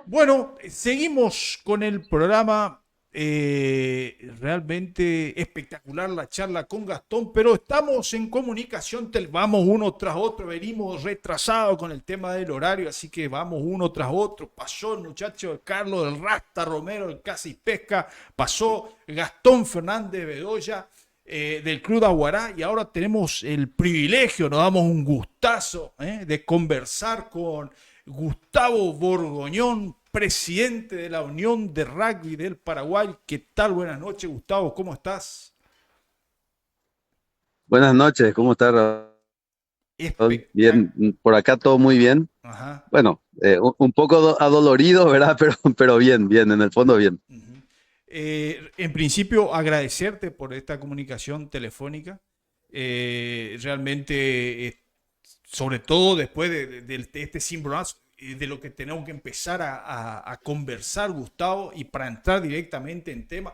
Bueno, seguimos con el programa. Realmente espectacular la charla con Gastón, pero estamos en comunicación, vamos uno tras otro, venimos retrasados con el tema del horario, así que vamos uno tras otro. Pasó el muchacho Carlos del Rasta Romero, el Casi Pesca, pasó Gastón Fernández Bedoya del Club de Aguará, y ahora tenemos el privilegio, nos damos un gustazo de conversar con Gustavo Borgoñón, presidente de la Unión de Rugby del Paraguay. ¿Qué tal? Buenas noches, Gustavo, ¿cómo estás? Buenas noches, ¿cómo está Raúl? Espectacular. Bien, por acá todo muy bien. Ajá. Bueno, un poco adolorido, ¿verdad? Pero bien, bien, en el fondo bien. Uh-huh. En principio, agradecerte por esta comunicación telefónica. Realmente, sobre todo después de este cimbronazo, de lo que tenemos que empezar a conversar, Gustavo, y para entrar directamente en tema,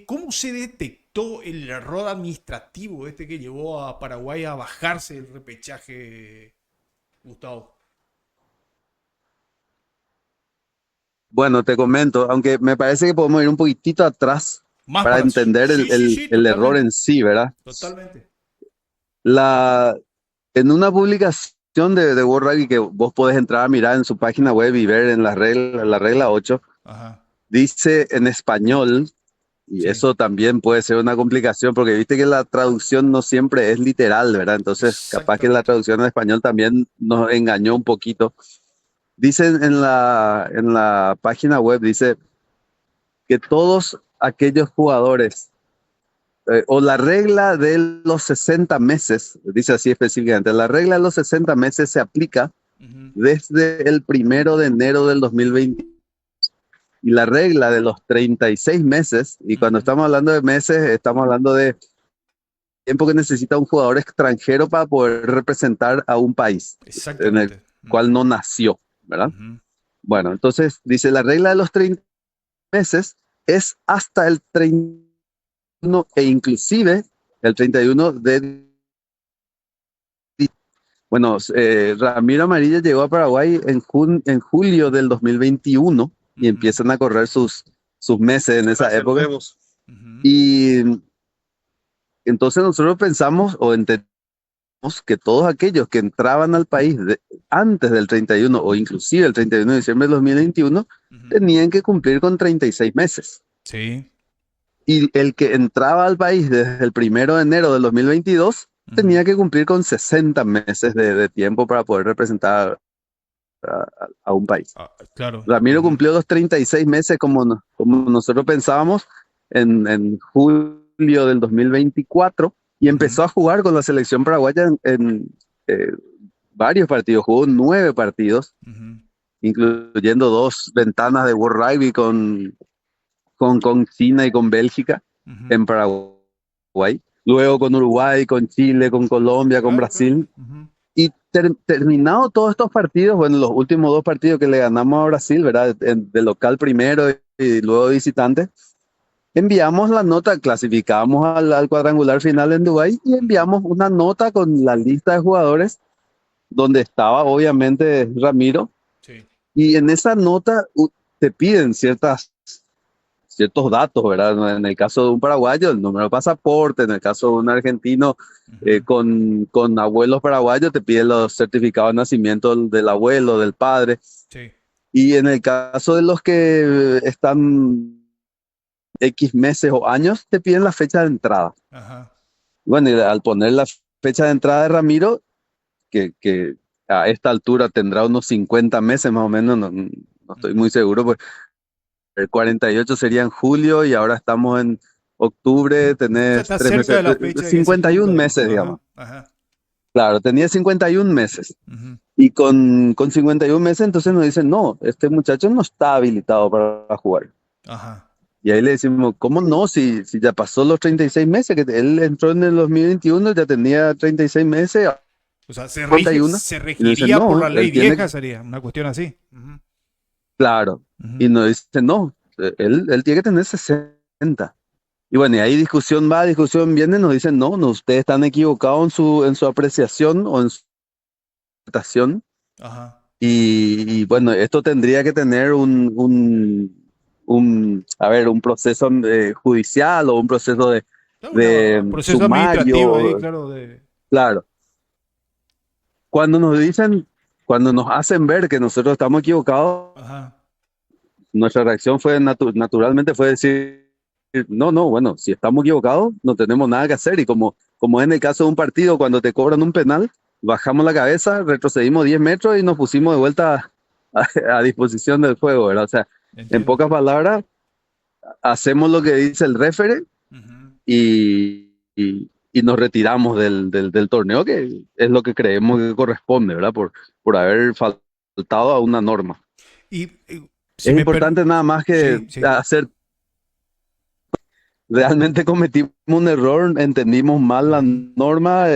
¿cómo se detectó el error administrativo este que llevó a Paraguay a bajarse del repechaje, Gustavo? Bueno, te comento, aunque me parece que podemos ir un poquitito atrás Más para para... entender Sí, sí, sí, el error totalmente. en sí, ¿verdad? Totalmente. La, en una publicación de World Rugby que vos podés entrar a mirar en su página web y ver en la regla 8, Ajá. dice en español. Y Sí, eso también puede ser una complicación porque viste que la traducción no siempre es literal, ¿verdad? Entonces, capaz que la exactamente. traducción en español también nos engañó un poquito. Dicen en la página web, dice que todos aquellos jugadores, o la regla de los 60 meses, dice así específicamente, la regla de los 60 meses se aplica Ujú. desde el 1 de enero del 2020. Y la regla de los 36 meses, y cuando Ujú. estamos hablando de meses, estamos hablando de tiempo que necesita un jugador extranjero para poder representar a un país en el Exactamente. cual Ujú. no nació, ¿verdad? Ujú. Bueno, entonces dice la regla de los 30 meses es hasta el 31 e inclusive el 31 de... Bueno, Ramiro Amarilla llegó a Paraguay en julio del 2021 y Ujú. empiezan a correr sus meses en esa época. Ujú. Y entonces nosotros pensamos o entendemos que todos aquellos que entraban al país antes del 31 o inclusive el 31 de diciembre de 2021 Ujú. tenían que cumplir con 36 meses. Sí. Y el que entraba al país desde el 1 de enero del 2022 Ujú. tenía que cumplir con 60 meses de tiempo para poder representar a un país. Ah, claro. Ramiro Ujú. cumplió los 36 meses como, como nosotros pensábamos en julio del 2024 y Ujú. empezó a jugar con la selección paraguaya eh, varios partidos, jugó 9 partidos, Ujú. incluyendo 2 ventanas de World Rugby con China y con Bélgica Ujú. en Paraguay, luego con Uruguay, con Chile, con Colombia, con Claro, claro. Brasil. Ujú. Y terminado todos estos partidos, bueno, los últimos 2 partidos que le ganamos a Brasil, ¿verdad? De local primero y luego de visitante, enviamos la nota, clasificamos al cuadrangular final en Dubái y Ujú. enviamos una nota con la lista de jugadores donde estaba obviamente Ramiro. Sí. Y en esa nota te piden ciertos datos, ¿verdad? En el caso de un paraguayo, el número de pasaporte, en el caso de un argentino Ujú. con abuelos paraguayos, te piden los certificados de nacimiento del abuelo, del padre. Sí. Y en el caso de los que están X meses o años, te piden la fecha de entrada. Ajá. Bueno, y al poner la fecha de entrada de Ramiro, que a esta altura tendrá unos 50 meses más o menos, no estoy Ujú. muy seguro, pues el 48 sería en julio y ahora estamos en octubre, Ya tenés está tres cerca meses, de la fecha de que se 51 cumpla, digamos. meses, digamos. Ajá. Ajá. Claro, tenía 51 meses. Ujú. Y con 51 meses entonces nos dicen, no, este muchacho no está habilitado para jugar. Ajá. Y ahí le decimos, ¿cómo no? Si ya pasó los 36 meses, que él entró en el 2021, ya tenía 36 meses, O sea, 51. se Y nos dicen, regiría por no, la ley él tiene, vieja, sería una cuestión así. Ujú. claro. Ujú. Y nos dicen, no, él tiene que tener 60. Y bueno, y ahí discusión va, discusión viene, nos dicen, no, no, ustedes están equivocados en su apreciación o en su interpretación. Ajá. Y bueno, esto tendría que tener a ver, un proceso judicial o un proceso Claro, de un proceso administrativo ahí, sumario, claro, de... claro. Cuando nos dicen, cuando nos hacen ver que nosotros estamos equivocados, Ajá. nuestra reacción fue naturalmente fue decir, no, no, bueno, si estamos equivocados, no tenemos nada que hacer. Y como en el caso de un partido, cuando te cobran un penal, bajamos la cabeza, retrocedimos 10 metros y nos pusimos de vuelta a disposición del juego, ¿verdad? O sea, en Entiendo, pocas entiendo. palabras, hacemos lo que dice el referee Ujú. y nos retiramos del torneo, que es lo que creemos que corresponde, ¿verdad? Por haber faltado a una norma. Y si Es me importante nada más que Sí, sí. hacer, realmente cometimos un error, entendimos mal la Ujú. norma,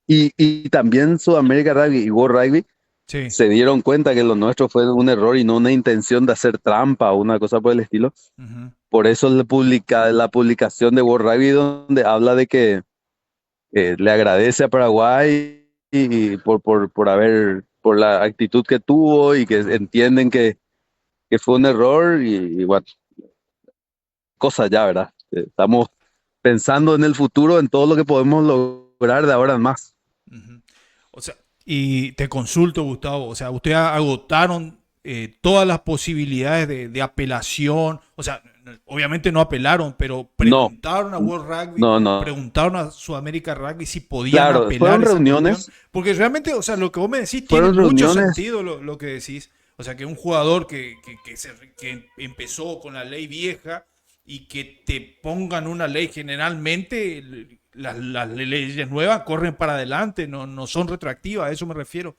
y también Sudamérica Rugby y World Rugby Sí. se dieron cuenta que lo nuestro fue un error y no una intención de hacer trampa o una cosa por el estilo. Ujú. Por eso la publicación de World Rugby donde habla de que le agradece a Paraguay por la actitud que tuvo y que Ajá. entienden que fue un error y bueno, cosas ya, ¿verdad? Estamos pensando en el futuro, en todo lo que podemos lograr de ahora en más. Ujú. O sea, y te consulto, Gustavo, o sea, ustedes agotaron todas las posibilidades de apelación, o sea, obviamente no apelaron, pero No, preguntaron a World Rugby, no, no. preguntaron a Sudamérica Rugby si podían Claro, apelar esa cuestión, porque realmente, o sea, lo que vos me decís tiene fueron mucho reuniones, sentido lo que decís, o sea, que un jugador que empezó con la ley vieja y que te pongan una ley generalmente las leyes nuevas corren para adelante, no son retroactivas, a eso me refiero.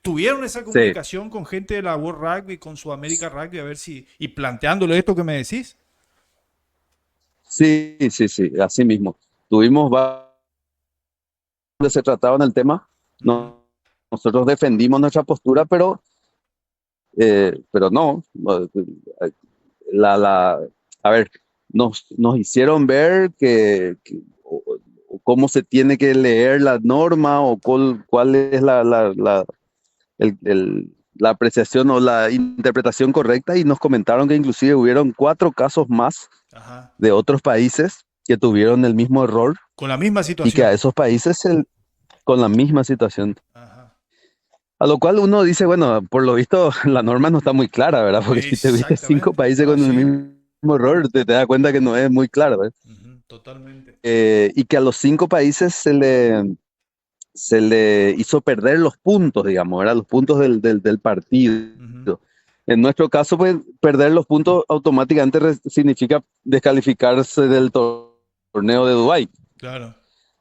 ¿Tuvieron esa sí, comunicación con gente de la World Rugby, con Sudamérica Rugby, a ver si, y planteándole esto que me decís? sí, sí, sí, así mismo. Tuvimos varios que se trataban el tema, Ujú. nosotros defendimos nuestra postura, pero no, la, la, a ver, nos hicieron ver o cómo se tiene que leer la norma o cuál es la apreciación o la interpretación correcta y nos comentaron que inclusive hubieron 4 casos más Ajá. de otros países que tuvieron el mismo error Con la misma y que a situación. esos países con la misma situación. Ajá. A lo cual uno dice, bueno, por lo visto la norma no está muy clara, ¿verdad? Porque si te viste 5 Exactamente. países No, con el sí. mismo error, te das cuenta que no es muy claro, ¿verdad? Ujú, totalmente. Y que a los 5 países se le hizo perder los puntos, digamos, ¿verdad? Los puntos del partido. Ujú. En nuestro caso, pues, perder los puntos automáticamente significa descalificarse del torneo de Dubái. Claro.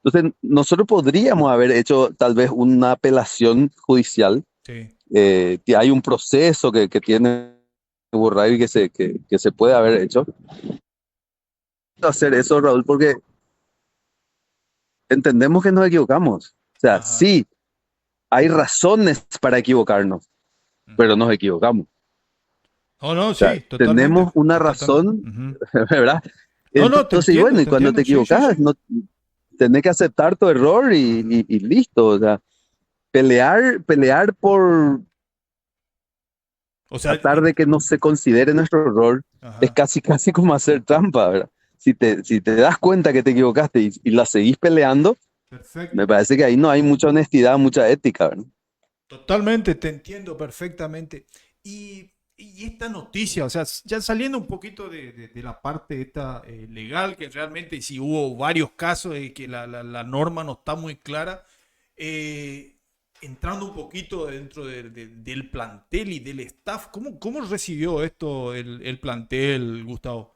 Entonces, nosotros podríamos haber hecho tal vez una apelación judicial. Sí. Que hay un proceso que tiene Burray que se puede haber hecho. Hacer eso, Raúl, porque entendemos que nos equivocamos. O sea, Ajá. sí, hay razones para equivocarnos, pero Ujú. nos equivocamos. Oh, no, O sea, sí, totalmente. tenemos una Total. razón, Ujú. ¿verdad? No, no, Entonces, y bueno, y te cuando te entiendo, sí, sí, equivocas, sí. no tenés que aceptar tu error Ujú. y listo. O sea, pelear por O sea, tratar de que no se considere nuestro error es ajá, casi, casi como hacer trampa, ¿verdad? Si te das cuenta que te equivocaste y la seguís peleando, me perfecto. parece que ahí no hay mucha honestidad, mucha ética, ¿verdad? Totalmente, te entiendo perfectamente. Y esta noticia, o sea, ya saliendo un poquito de la parte esta legal, que realmente si hubo varios casos de que la norma no está muy clara, eh, entrando un poquito dentro del plantel y del staff, ¿cómo recibió esto el plantel, Gustavo?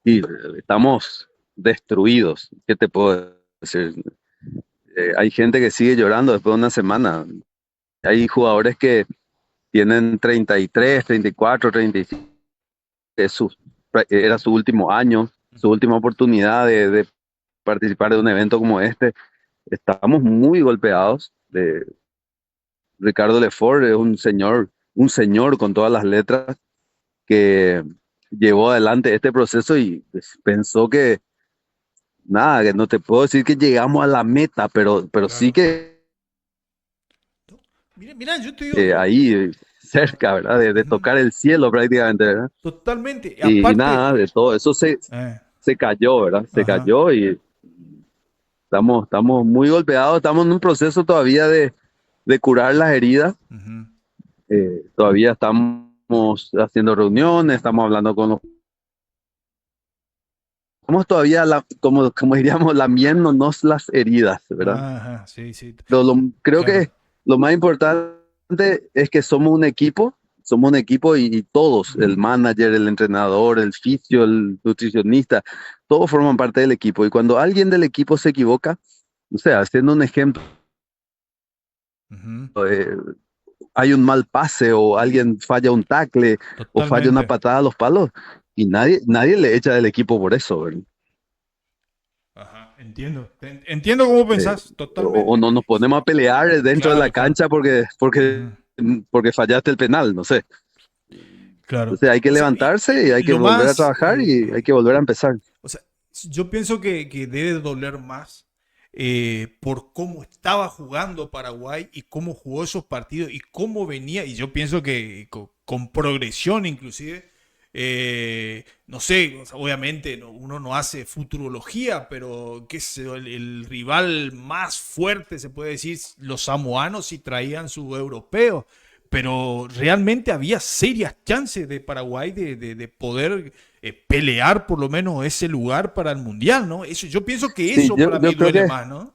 Y estamos destruidos. ¿Qué te puedo decir? Hay gente que sigue llorando después de una semana. Hay jugadores que tienen 33, 34, 35. Es su- Era su último año, su Ujú. última oportunidad de participar de un evento como este. Estamos muy golpeados. Ricardo Lefort es un señor con todas las letras que llevó adelante este proceso y pues, pensó que nada, que no te puedo decir que llegamos a la meta, pero sí Claro. que Mira, mira, yo te digo, ahí cerca, ¿verdad? De ujú, tocar el cielo prácticamente, ¿verdad? totalmente. Y Aparte, nada, de todo eso eh, se cayó, ¿verdad? Se ajá, cayó y estamos muy golpeados, estamos en un proceso todavía de curar las heridas. ujú, Todavía estamos haciendo reuniones, estamos hablando con los... Estamos todavía, como diríamos, lamiéndonos las heridas, ¿verdad? ajá, sí, sí, Pero creo claro. que lo más importante es que somos un equipo y todos, el Ujú, manager, el entrenador, el fisio, el nutricionista, todos forman parte del equipo. Y cuando alguien del equipo se equivoca, o sea, haciendo un ejemplo, ujú, eh, hay un mal pase o alguien falla un tackle o falla una totalmente. patada a los palos y nadie le echa del equipo por eso, ¿verdad? Ajá, entiendo. Entiendo cómo Eh, pensás, o totalmente. no nos ponemos a pelear dentro de la Claro, claro. cancha Ujú, porque fallaste el penal, no sé. claro. Entonces hay que O sea, levantarse y hay que lo volver a más, trabajar y hay que volver a empezar. o sea, yo pienso que debe doler más por cómo estaba jugando Paraguay y cómo jugó esos partidos y cómo venía, y yo pienso que con progresión inclusive, no sé, o sea, obviamente uno no hace futurología, pero qué sé yo, el rival más fuerte, se puede decir, los samoanos sí traían su europeo. Pero realmente había serias chances de Paraguay de poder pelear por lo menos ese lugar para el Mundial, ¿no? Eso, yo pienso que Sí, eso para yo mí creo duele que más, ¿no?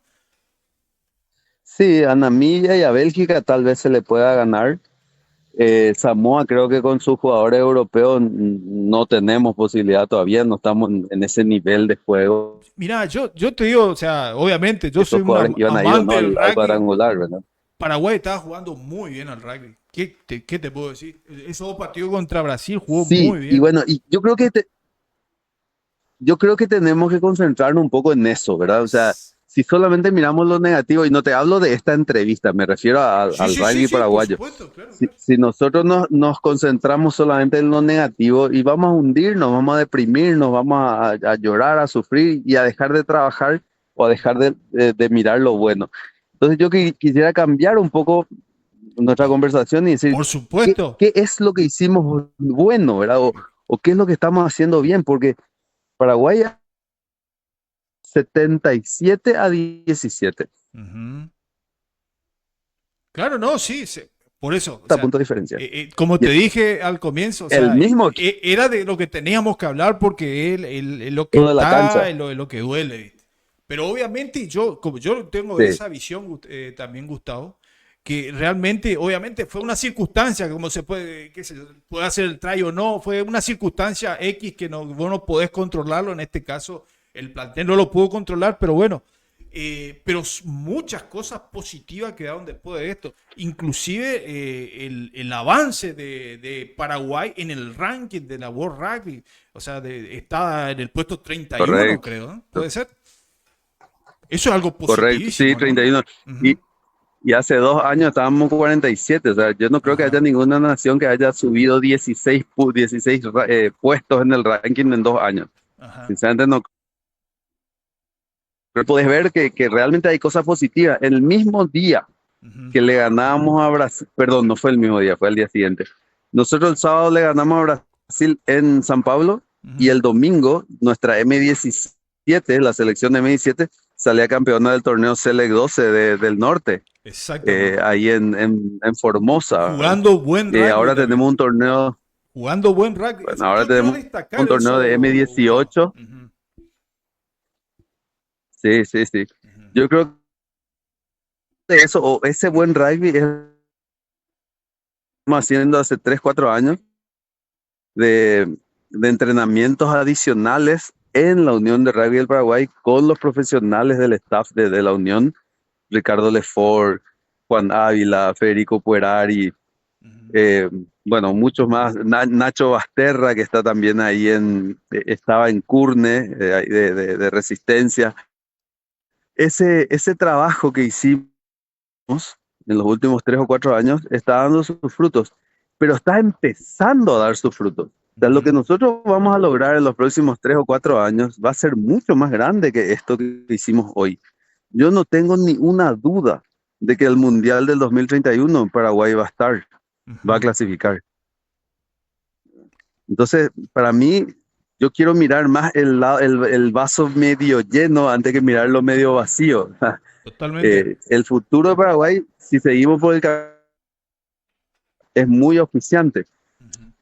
sí, a Namibia y a Bélgica tal vez se le pueda ganar. Samoa creo que con sus jugadores europeos no tenemos posibilidad todavía, no estamos en ese nivel de juego. Mira, yo te digo, o sea, obviamente yo soy Esos un jugadores iban a ir o amante no del al rugby. cuadrangular, ¿verdad? Paraguay estaba jugando muy bien al rugby. Qué te puedo decir? Esos partidos contra Brasil jugó Sí, muy y bien. bueno, y yo creo que tenemos que concentrarnos un poco en eso, ¿verdad? O sea, si solamente miramos lo negativo, y no te hablo de esta entrevista, me refiero Sí, al sí, sí, rugby sí, por paraguayo. supuesto, claro, Si, claro. si nosotros nos concentramos solamente en lo negativo y vamos a hundirnos, vamos a deprimirnos, vamos a llorar, a sufrir y a dejar de trabajar o a dejar de mirar lo bueno. Entonces yo quisiera cambiar un poco nuestra conversación y decir, Por supuesto. ¿qué es lo que hicimos bueno, ¿verdad? O qué es lo que estamos haciendo bien, porque Paraguay 77-17, Ujú. Claro, no, sí, por eso, o a sea, punto de diferencia. como Y te dije al comienzo, o el sea, mismo equipo era de lo que teníamos que hablar porque es lo que de la está, cancha. es lo que duele, ¿viste? Pero obviamente yo, como yo tengo Sí, esa visión también, Gustavo, que realmente, obviamente fue una circunstancia, como se puede, qué sé yo, puede hacer el try o no, fue una circunstancia X que no, vos no podés controlarlo, en este caso el plantel no lo pudo controlar, pero bueno, pero muchas cosas positivas quedaron después de esto. Inclusive el avance de Paraguay en el ranking de la World Rugby. O sea, está en el puesto 31, correcto. creo. ¿No? ¿Puede ser? Eso es algo Correcto, sí, positivísimo, ¿no? 31. Ujú. Y, y hace 2 años estábamos 47. O sea, yo no creo que haya Ajá, ninguna nación que haya subido 16 puestos en el ranking en 2 años. ajá. Sinceramente no. Pero puedes ver que realmente hay cosas positivas. El mismo día Ujú, que le ganábamos a Brasil, perdón, no fue el mismo día, fue el día siguiente. Nosotros el sábado le ganamos a Brasil en San Pablo y ujú. el domingo nuestra M17, la selección de M17, salía campeona del torneo Select 12 del norte, Exactamente. ahí en Formosa, ¿verdad? Jugando buen rugby Ahora también. tenemos un torneo, Jugando buen rugby. bueno, ahora Yo quiero tenemos destacar un torneo de eso, Gustavo. M18. Ujú, Sí, sí, sí. ujú. Yo creo que eso, o ese buen rugby es estamos haciendo hace 3 4 años de, de entrenamientos adicionales en la Unión de Rugby del Paraguay con los profesionales del staff de la Unión, Ricardo Lefort, Juan Ávila, Federico Puerari, Ujú. eh, bueno, muchos más, Nacho Basterra, que está también ahí estaba en Curne, de Resistencia. Ese trabajo que hicimos en los últimos 3 o 4 años está dando sus frutos, pero está empezando a dar sus frutos. O sea, lo que Ujú. nosotros vamos a lograr en los próximos 3 o 4 años va a ser mucho más grande que esto que hicimos hoy. Yo no tengo ni una duda. de que el Mundial del 2031 Paraguay va a estar, va a Ujú. clasificar. Entonces, para mí, yo quiero mirar más el vaso medio lleno antes que mirarlo medio vacío. Totalmente. El futuro de Paraguay, si seguimos por el camino, es muy auspiciante. Ujú.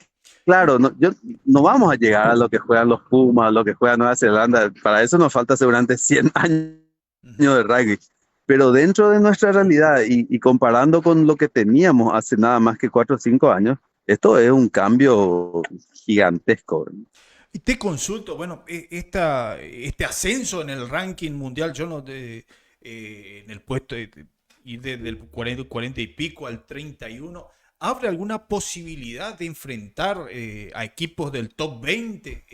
Claro, no vamos a llegar a lo que juegan los Pumas, a lo que juega Nueva Zelanda. Para eso nos falta seguramente 100 años Ujú. de rugby. Pero dentro de nuestra realidad y comparando con lo que teníamos hace nada más que 4 o 5 años, esto es un cambio gigantesco. Y te consulto, bueno, este ascenso en el ranking mundial, yo no en el puesto ir del 40 y pico al 31, ¿abre alguna posibilidad de enfrentar a equipos del top 20?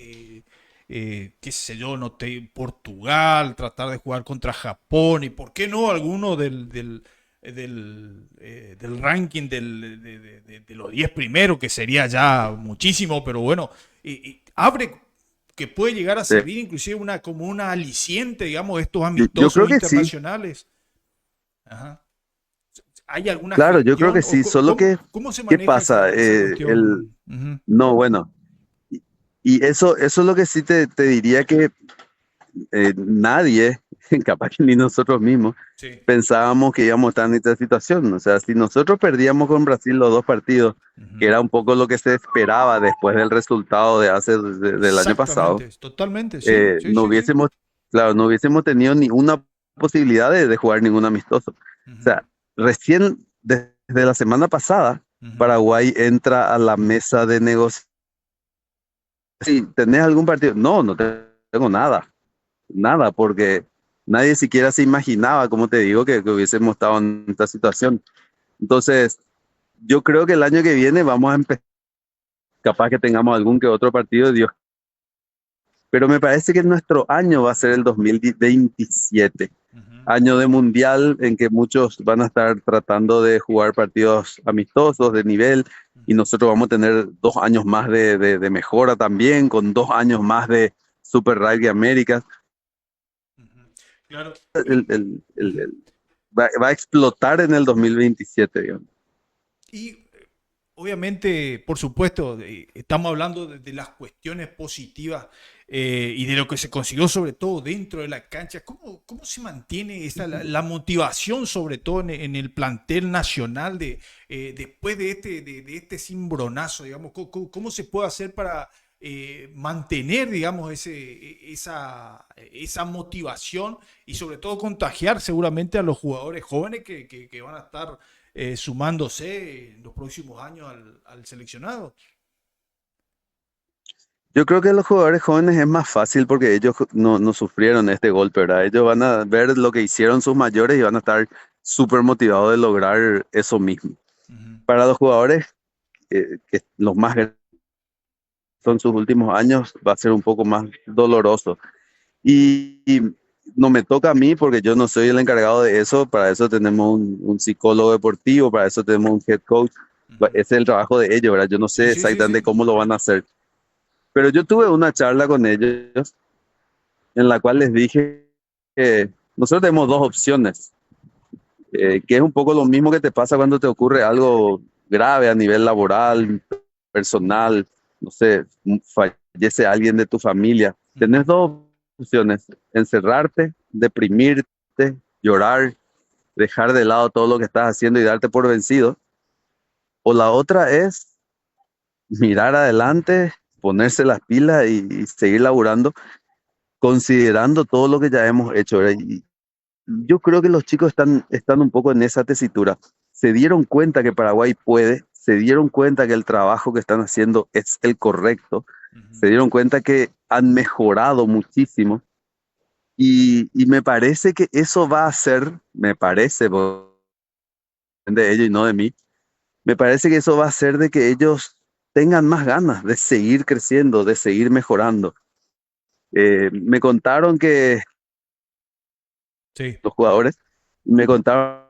Qué sé yo, no te, Portugal, tratar de jugar contra Japón y por qué no alguno del ranking de los 10 primeros, que sería ya muchísimo, pero bueno, abre que puede llegar a Eh, servir inclusive como una aliciente, digamos, estos yo creo amistosos que sí, internacionales. Ajá. ¿Hay alguna claro, yo creo gestión que o sí, solo que, cómo se ¿qué maneja pasa? esa cuestión? Ujú. No, bueno, y eso es lo que sí te diría que nadie, capaz que ni nosotros mismos, Sí. pensábamos que íbamos a estar en esta situación. O sea, si nosotros perdíamos con Brasil los dos partidos, que Ujú. era un poco lo que se esperaba después del resultado de del año pasado, Exactamente, totalmente, sí, sí, no sí, sí. hubiésemos, claro, no hubiésemos tenido ni una posibilidad de jugar ningún amistoso. O Ujú. sea, recién desde la semana pasada, Ujú. Paraguay entra a la mesa de negociación. Si tenés algún partido, no tengo nada. Nada, porque nadie siquiera se imaginaba, como te digo, que hubiésemos estado en esta situación. Entonces, yo creo que el año que viene vamos a empezar, capaz que tengamos algún que otro partido, Dios. Pero me parece que nuestro año va a ser el 2027, Ujú. año de mundial en que muchos van a estar tratando de jugar partidos amistosos de nivel y Ujú. nosotros vamos a tener 2 años más de mejora también, con 2 años más de Super Rugby Américas. Ujú. Claro. El, Y, el, el, ujú. el, va a explotar en el 2027, digamos. Y obviamente, por supuesto, estamos hablando de las cuestiones positivas y de lo que se consiguió sobre todo dentro de la cancha. ¿Cómo se mantiene la motivación sobre todo en el plantel nacional después de este cimbronazo, digamos? ¿Cómo se puede hacer para mantener, digamos, esa motivación y sobre todo contagiar seguramente a los jugadores jóvenes que van a estar sumándose en los próximos años al seleccionado? Yo creo que los jugadores jóvenes es más fácil porque ellos no sufrieron este golpe, ¿verdad? Ellos van a ver lo que hicieron sus mayores y van a estar súper motivados de lograr eso mismo. Ujú. Para los jugadores que los más grandes son sus últimos años, va a ser un poco más doloroso. Y no me toca a mí porque yo no soy el encargado de eso. Para eso tenemos un psicólogo deportivo, para eso tenemos un head coach. Ujú. Ese es el trabajo de ellos, ¿verdad? Yo no Sí, sé sí, sí, exactamente sí. cómo lo van a hacer. Pero yo tuve una charla con ellos en la cual les dije que nosotros tenemos dos opciones, que es un poco lo mismo que te pasa cuando te ocurre algo grave a nivel laboral, personal, no sé, fallece alguien de tu familia. Ujú. Tenés dos opciones: encerrarte, deprimirte, llorar, dejar de lado todo lo que estás haciendo y darte por vencido. O la otra es mirar adelante, ponerse las pilas y seguir laburando, considerando todo lo que ya hemos hecho, ¿verdad? Y yo creo que los chicos están un poco en esa tesitura. Se dieron cuenta que Paraguay puede, se dieron cuenta que el trabajo que están haciendo es el correcto, Ujú. se dieron cuenta que han mejorado muchísimo y me parece que eso va a ser, me parece, de ellos y no de mí, me parece que eso va a hacer de que ellos tengan más ganas de seguir creciendo, de seguir mejorando. Me contaron que Sí. los jugadores, me contaron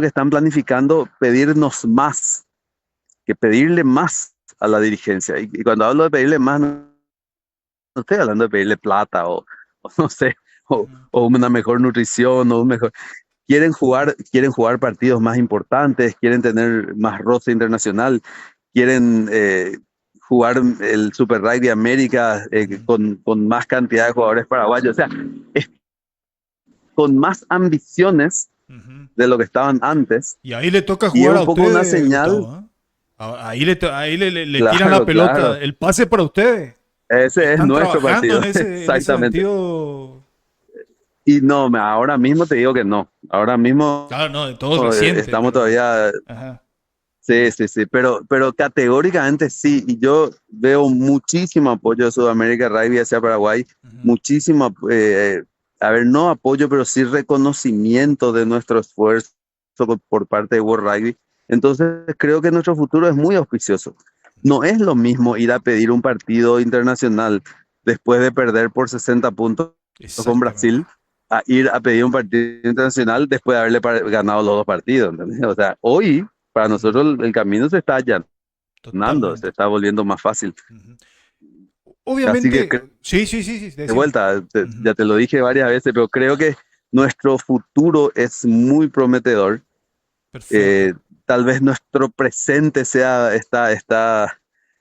que están planificando pedirnos más, que pedirle más a la dirigencia. Y cuando hablo de pedirle más, no estoy hablando de pedirle plata o no sé, Ujú. o una mejor nutrición o un mejor. quieren jugar partidos más importantes, quieren tener más roce internacional, quieren jugar el Super Rugby América con más cantidad de jugadores paraguayos. O sea, es con más ambiciones Ujú. de lo que estaban antes. Y ahí le toca Y es jugar a un poco una ustedes, señal, Gustavo, ¿eh? Ahí le tiran la claro, pelota, claro. el pase para ustedes. Ese es Están nuestro trabajando partido, en ese exactamente. sentido. Y no, ahora mismo te digo que no. Ahora mismo Claro, no, de todo reciente, estamos pero. todavía. Ajá. Sí, sí, sí, pero categóricamente sí, y yo veo muchísimo apoyo de Sudamérica Rugby hacia Paraguay, Ujú. muchísimo, a ver, no apoyo, pero sí reconocimiento de nuestro esfuerzo por parte de World Rugby. Entonces creo que nuestro futuro es muy auspicioso. No es lo mismo ir a pedir un partido internacional después de perder por 60 puntos con Exactamente. Brasil, a ir a pedir un partido internacional después de haberle ganado los dos partidos, ¿entendés? O sea, hoy para Ujú. nosotros el camino se está allanando, se Totalmente. está volviendo más fácil. Ujú. Así que Obviamente, sí, sí, sí, sí, de decime. vuelta, Ujú. ya te lo dije varias veces, pero creo que nuestro futuro es muy prometedor. Perfecto. Eh, Tal vez nuestro presente está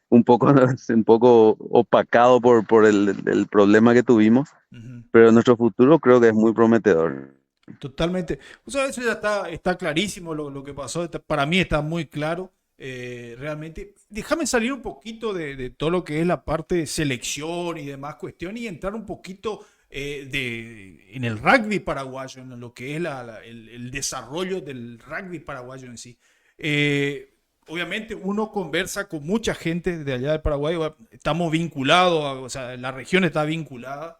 un poco, un poco opacado por el problema que tuvimos, Ujú. pero nuestro futuro creo que es muy prometedor. Totalmente. O sea, eso ya está clarísimo lo que pasó. Para mí está muy claro. Realmente. Déjame salir un poquito de todo lo que es la parte de selección y demás cuestiones y entrar un poquito en el rugby paraguayo, en lo que es el desarrollo del rugby paraguayo en sí. Obviamente uno conversa con mucha gente de allá de Paraguay, estamos vinculados, o sea, la región está vinculada.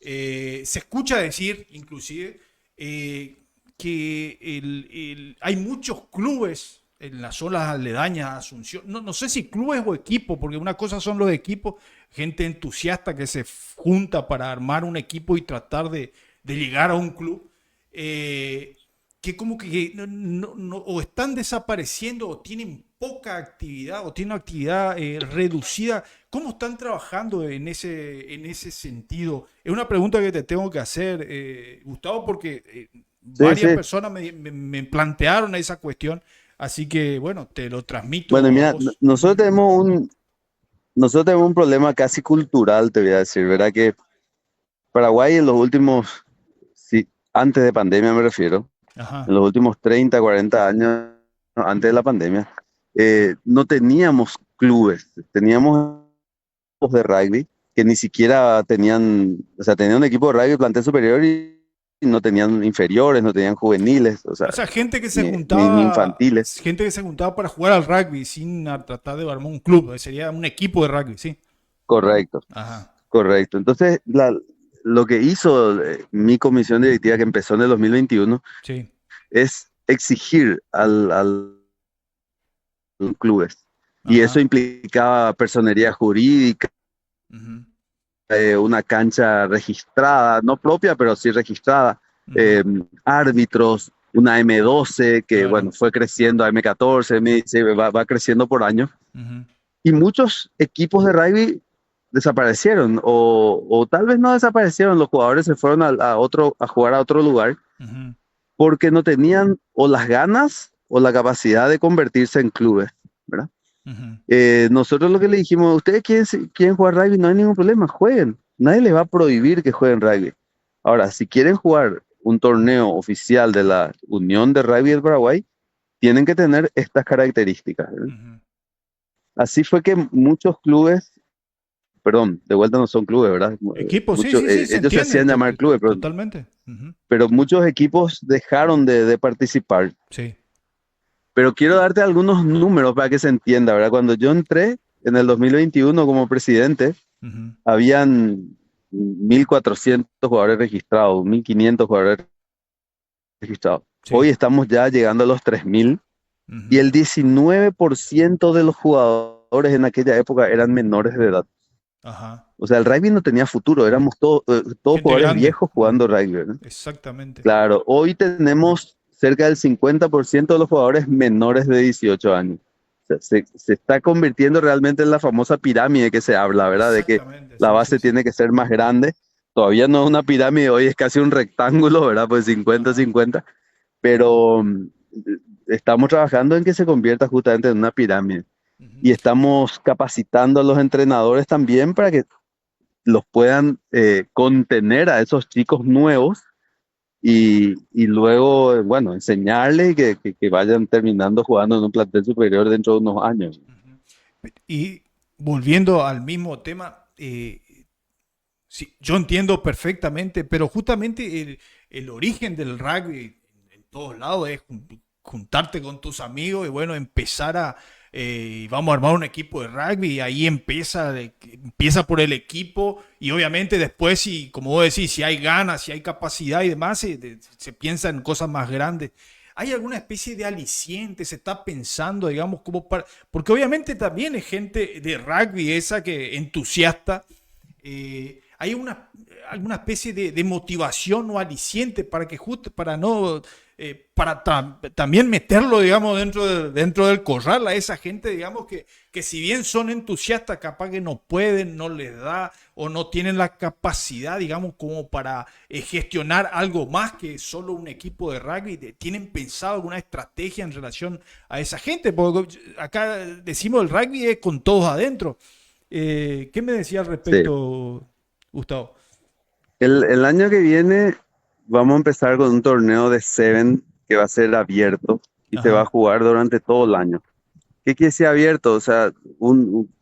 Se escucha decir, inclusive, eh, que hay muchos clubes en las zonas aledañas a Asunción. No sé si clubes o equipos, porque una cosa son los equipos, gente entusiasta que se junta para armar un equipo y tratar de llegar a un club. Que como que o están desapareciendo o tienen poca actividad o tienen una actividad reducida. ¿Cómo están trabajando en ese sentido? Es una pregunta que te tengo que hacer, Gustavo, porque Sí, varias sí. personas me plantearon esa cuestión, así que bueno, te lo Bueno, transmito a mira, vos. Ujú. nosotros tenemos un problema casi cultural, te voy a decir, ¿verdad? Que Paraguay en los últimos, sí, antes de pandemia me refiero, en Ajá. los últimos 30, 40 años, no, antes de la pandemia, no teníamos clubes, teníamos equipos de rugby que ni siquiera tenían, o sea, tenían un equipo de rugby plantel superior y no tenían inferiores, no tenían juveniles, o sea, O sea, ni infantiles. gente que se juntaba para jugar al rugby sin tratar de armar un club, sería un equipo de rugby, sí. Correcto, Ajá. correcto. Entonces, lo que hizo mi comisión directiva que empezó en el 2021 Sí. es exigir al clubes. Y eso Ajá. implicaba personería jurídica, Ujú. una cancha registrada, no propia, pero sí registrada, Ujú. árbitros, una M12 que, Claro. bueno, fue creciendo a M14, M16, va creciendo por año. Ujú. Y muchos equipos de rugby desaparecieron, o tal vez no desaparecieron, los jugadores se fueron a jugar a otro lugar Ujú. porque no tenían o las ganas o la capacidad de convertirse en clubes, ¿verdad? Ujú. Nosotros lo que le dijimos, ustedes quieren jugar rugby, no hay ningún problema, jueguen. Nadie les va a prohibir que jueguen rugby. Ahora, si quieren jugar un torneo oficial de la Unión de Rugby del Paraguay, tienen que tener estas características, ¿verdad? Ujú. Así fue que muchos clubes, perdón, de vuelta no son clubes, ¿verdad? Equipo, sí, Muchos, sí, sí, se ellos se entiende, hacían llamar clubes, totalmente. Ujú. pero muchos equipos dejaron de participar. Sí. Pero quiero darte algunos números para que se entienda, ¿verdad? Cuando yo entré en el 2021 como presidente, Ujú. habían 1.400 jugadores registrados, 1.500 jugadores registrados. Sí. Hoy estamos ya llegando a los 3.000 y Ujú. el 19% de los jugadores en aquella época eran menores de edad. Ajá. O sea, el rugby no tenía futuro, éramos todos Gente jugadores grande. viejos jugando Ujú. rugby, ¿verdad? Exactamente. Claro, hoy tenemos cerca del 50% de los jugadores menores de 18 años. O sea, se está convirtiendo realmente en la famosa pirámide que se habla, ¿verdad? De que Exactamente, la sí, sí, base sí. tiene que ser más grande. Todavía no es una pirámide, hoy es casi un rectángulo, ¿verdad? Pues Ajá. 50-50. pero estamos trabajando en que se convierta justamente en una pirámide. Ujú. Y estamos capacitando a los entrenadores también para que los puedan contener a esos chicos nuevos y luego, bueno, enseñarles y que vayan terminando jugando en un plantel superior dentro de unos años. Ujú. Y volviendo al mismo tema, sí, yo entiendo perfectamente, pero justamente el origen del rugby en todos lados es juntarte con tus amigos y bueno, empezar vamos a armar un equipo de rugby y ahí empieza por el equipo y obviamente después, si, como vos decís, si hay ganas, si hay capacidad y demás, se piensa en cosas más grandes. ¿Hay alguna especie de aliciente? ¿Se está pensando, digamos, como para... Porque obviamente también es gente de rugby esa que entusiasta. ¿Hay alguna especie de motivación o aliciente para que justo, para no, también meterlo, digamos, dentro del corral a esa gente, digamos, que si bien son entusiastas, capaz que no pueden, no les da o no tienen la capacidad, digamos, como para gestionar algo más que solo un equipo de rugby? ¿Tienen pensado alguna estrategia en relación a esa gente? Porque acá decimos el rugby es con todos adentro. ¿Qué me decía al Sí. respecto, Gustavo? El año que viene vamos a empezar con un torneo de Seven que va a ser abierto y se va a Ajá. jugar durante todo el año. ¿Qué quiere decir abierto? O sea,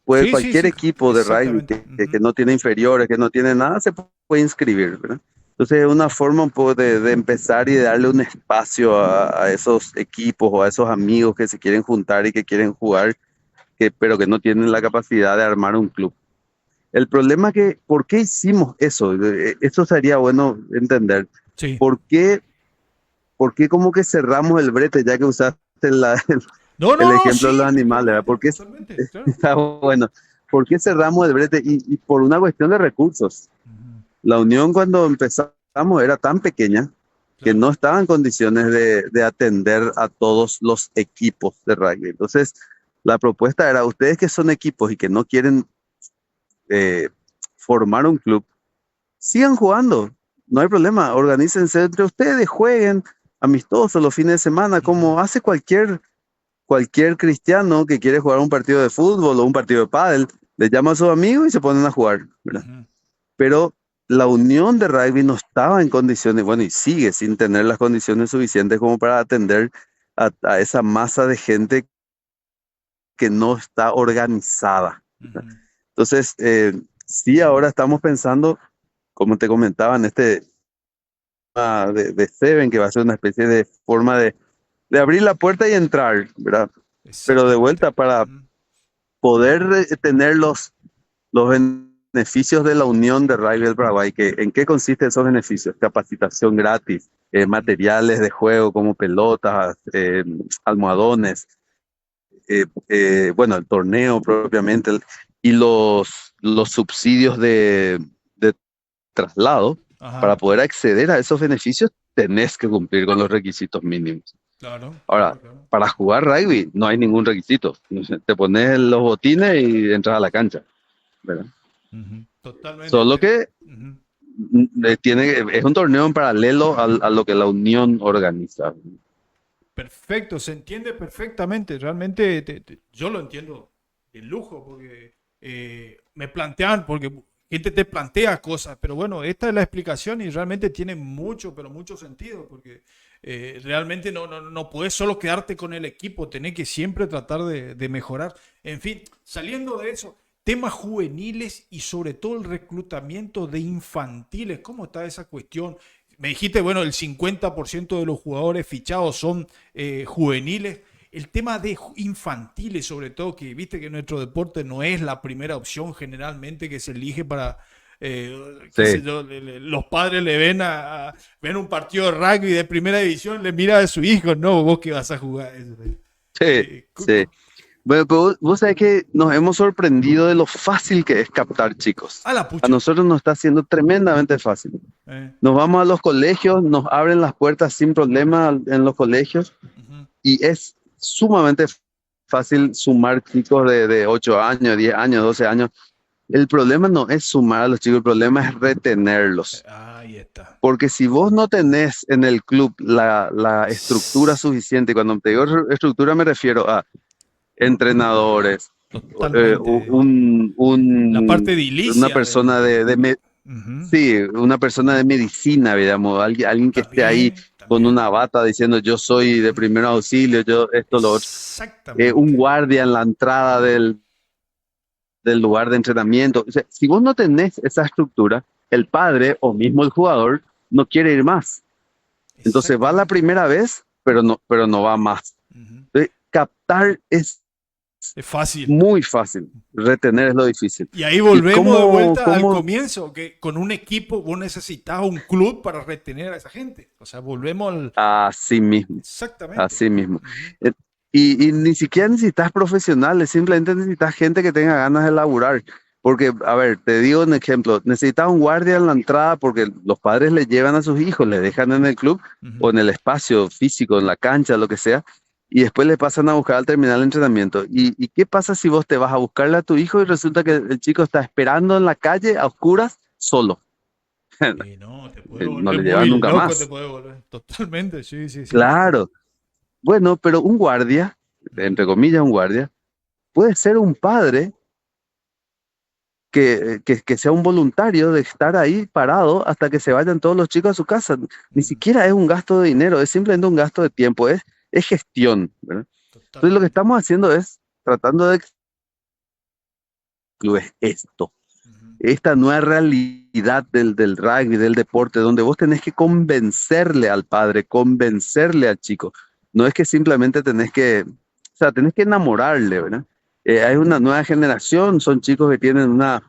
puede Sí, sí, cualquier sí, equipo de rugby exactamente. que Ujú. no tiene inferiores, que no tiene nada, se puede inscribir, ¿verdad? Entonces es una forma un poco de empezar y de darle un espacio a esos equipos o a esos amigos que se quieren juntar y que quieren jugar, pero que no tienen la capacidad de armar un club. El problema que, ¿por qué hicimos eso? Eso sería bueno entender. Sí. ¿Por qué, por qué como que cerramos el brete, ya que usaste No, el no, no, ejemplo de los sí, animales, ¿verdad? totalmente, ¿Por qué totalmente, claro. está bueno? ¿Por qué cerramos el brete? Y por una cuestión de recursos. Ujú. La Unión cuando empezamos era tan pequeña que Claro. no estaba en condiciones de atender a todos los equipos de rugby. Entonces, la propuesta era, ustedes que son equipos y que no quieren eh, formar un club, sigan jugando, no hay problema, organícense entre ustedes, jueguen amistosos los fines de semana, Ujú. como hace cualquier cristiano que quiere jugar un partido de fútbol o un partido de pádel, le llama a sus amigos y se ponen a jugar, ¿verdad? Ujú. Pero la unión de rugby no estaba en condiciones, bueno, y sigue sin tener las condiciones suficientes como para atender a esa masa de gente que no está organizada. Ujú. Entonces, sí, ahora estamos pensando, como te comentaba, en este de Seven, que va a ser una especie de forma de abrir la puerta y entrar, ¿verdad? Pero de Exactamente. vuelta, para Ujú. poder tener los beneficios de la Unión de Rugby del Paraguay, ¿en qué consisten esos beneficios? Capacitación gratis, Ujú. materiales de juego como pelotas, almohadones, bueno, el torneo propiamente, y los subsidios de traslado. Para Ajá. poder acceder a esos beneficios, tenés que cumplir con los requisitos mínimos. Claro, Ahora, claro, claro. para jugar rugby no hay ningún requisito. Te pones los botines y entras a la cancha, ¿verdad? Ujú. Totalmente. Solo que Ujú. es un torneo en paralelo a lo que la Unión organiza. Perfecto, se entiende perfectamente. Realmente yo lo entiendo de lujo porque me plantean, porque gente te plantea cosas, pero bueno, esta es la explicación y realmente tiene mucho, pero mucho sentido porque realmente no puedes solo quedarte con el equipo, tenés que siempre tratar de mejorar. En fin, saliendo de eso, temas juveniles y sobre todo el reclutamiento de infantiles, ¿cómo está esa cuestión? Me dijiste, bueno, el 50% de los jugadores fichados son juveniles. El tema de infantiles, sobre todo, que viste que nuestro deporte no es la primera opción generalmente que se elige para, qué sé Sí, yo, los padres le ven un partido de rugby de primera división, le mira a su hijo, no, vos que vas a jugar. sí, Eh, cu- sí. cu- Bueno, pero vos sabés que nos hemos sorprendido de lo fácil que es captar chicos. a la A pucha. nosotros nos está haciendo tremendamente fácil. Eh, Nos vamos a los colegios, nos abren las puertas sin problema en los colegios ujú. y es sumamente fácil sumar chicos de 8 años, 10 años, 12 años. El problema no es sumar a los chicos, el problema es retenerlos. Ahí está. Porque si vos no tenés en el club la estructura suficiente, cuando te digo estructura me refiero a entrenadores, Totalmente. La parte una edilicia persona Ujú. sí, una persona de medicina, digamos, alguien que esté ahí También, con también. una bata diciendo yo soy de Ujú. primer auxilio, yo esto, lo otro. Un Exactamente. guardia en la entrada del lugar de entrenamiento. O sea, si vos no tenés esa estructura, el padre o mismo el jugador no quiere ir más. Entonces va la Exactamente. primera vez, pero no va más. Ujú. Entonces, captar es Es fácil. muy fácil, retener es lo difícil. Y ahí ¿Y volvemos de cómo, vuelta al cómo? comienzo, que con un equipo vos necesitas un club para retener a esa gente. O sea, volvemos al... Así mismo, Exactamente. así mismo. Ujú. Eh, y ni siquiera necesitas profesionales, simplemente necesitas gente que tenga ganas de laburar. Porque, a ver, te digo un ejemplo, necesitas un guardia en la entrada porque los padres le llevan a sus hijos, le dejan en el club o Ujú. en el espacio físico, en la cancha, lo que sea, y después le pasan a buscar al terminar el entrenamiento. ¿Y qué pasa si vos te vas a buscarle a tu hijo y resulta que el chico está esperando en la calle a oscuras solo? Y no, te puede No volver le muy llevan nunca loco, te más. puede volver. Totalmente, sí, sí, sí. Claro. Bueno, pero un guardia, Ujú. entre comillas un guardia, puede ser un padre que sea un voluntario de estar ahí parado hasta que se vayan todos los chicos a su casa. Ni Ujú. siquiera es un gasto de dinero, es simplemente un gasto de tiempo, es gestión, ¿verdad? Entonces lo que Totalmente. estamos haciendo es tratando de excluir esto, Ujú. esta nueva realidad del rugby, del deporte, donde vos tenés que convencerle al padre, convencerle al chico. No es que simplemente o sea, tenés que enamorarle, ¿verdad? Hay una nueva generación, son chicos que tienen una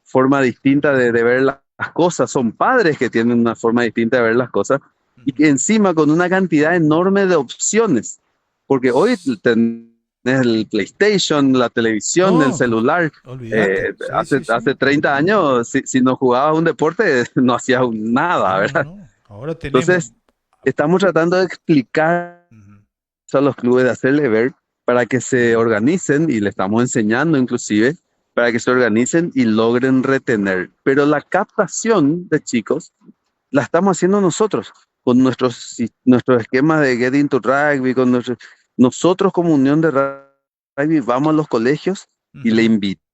forma distinta de ver las cosas, son padres que tienen una forma distinta de ver las cosas y Ujú. que encima con una cantidad enorme de opciones, porque hoy tenés el PlayStation, la televisión, el No, celular. olvídate. Sí, sí, Hace sí. 30 años, si no jugabas un deporte, no hacías nada, No, no, ¿verdad? no. Ahora tenemos... Entonces, estamos tratando de explicar Ujú. eso a los clubes, de hacerle ver para que se organicen, y le estamos enseñando inclusive, para que se organicen y logren retener. Pero la captación de chicos la estamos haciendo nosotros, con nuestros esquemas de Get Into Rugby, nosotros como Unión de Rugby vamos a los colegios y le Ujú. invitamos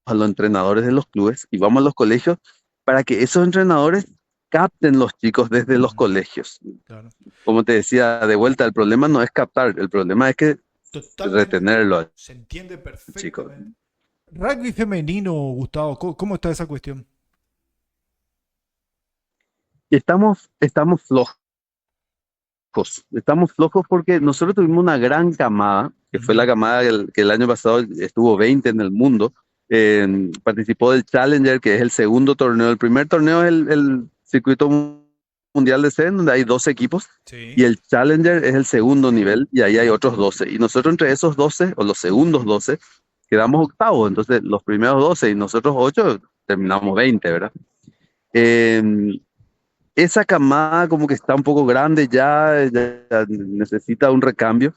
a los entrenadores de los clubes y vamos a los colegios para que esos entrenadores capten los chicos desde los Ujú. colegios. Claro. Como te decía, de vuelta, el problema no es captar, el problema es que Totalmente. retenerlo al Se entiende chico. perfectamente. Rugby femenino, Gustavo, ¿cómo está esa cuestión? Y estamos estamos flojos porque nosotros tuvimos una gran camada, que fue la Ujú. camada que el año pasado estuvo 20 en el mundo. Participó del Challenger, que es el segundo torneo. El primer torneo es el circuito mundial de CEN, donde hay 12 equipos, y Sí. el Challenger es el segundo nivel, y ahí hay otros 12. Y nosotros entre esos 12, o los segundos 12, quedamos octavos. Entonces, los primeros 12 y nosotros 8 terminamos 20, ¿verdad? Eh, Esa camada como que está un poco grande ya necesita un recambio.